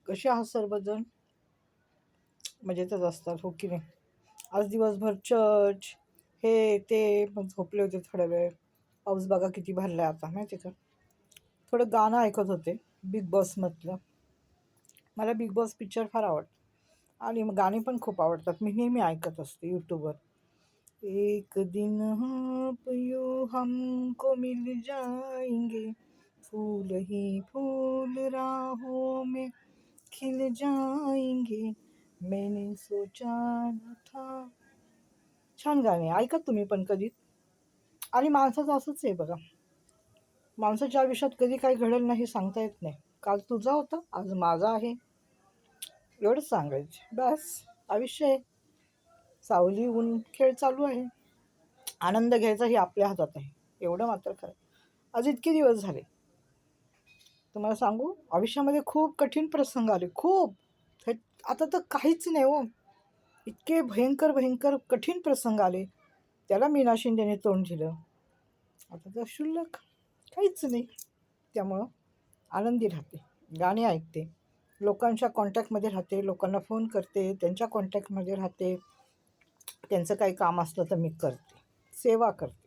कसे आहात सर्वजण? मजेतच असतात हो की नाही? आज दिवसभर चर्च हे ते मग झोपले होते थोडा वेळ. पाऊस बघा किती भरला आता माहिती का. थोडं गाणं ऐकत होते बिग बॉसमधलं. मला बिग बॉस पिक्चर फार आवडतं आणि मग गाणी पण खूप आवडतात. मी नेहमी ऐकत असते यूट्यूबवर. एक दिन आप यूं हमको मिल जाएंगे, फूल ही फूल राहों में खिल जाएंगे, मैंने सोचा न था. छान गाणे ऐका तुम्ही पण कधी. आणि माणसाचं असंच आहे बघा, माणसाच्या आयुष्यात कधी काय घडेल नाही सांगता येत नाही. काल तुझा होता, आज माझा आहे, एवढंच सांगायचं बस. आयुष्य आहे, सावली ऊन खेळ चालू आहे. आनंद घ्यायचा ही आपल्या हातात आहे, एवढं मात्र खरं. आज इतके दिवस झाले तुम्हाला सांगू, आयुष्यामध्ये खूप कठीण प्रसंग आले, खूप. हे आता तर काहीच नाही हो. इतके भयंकर भयंकर कठीण प्रसंग आले, त्याला मीना शिंदेने तोंड दिलं. आता तर क्षुल्लक काहीच नाही. त्यामुळं आनंदी राहते, गाणी ऐकते, लोकांच्या कॉन्टॅक्टमध्ये राहते, लोकांना फोन करते, त्यांच्या कॉन्टॅक्टमध्ये राहते. त्यांचं काही काम असलं तर मी करते, सेवा करते.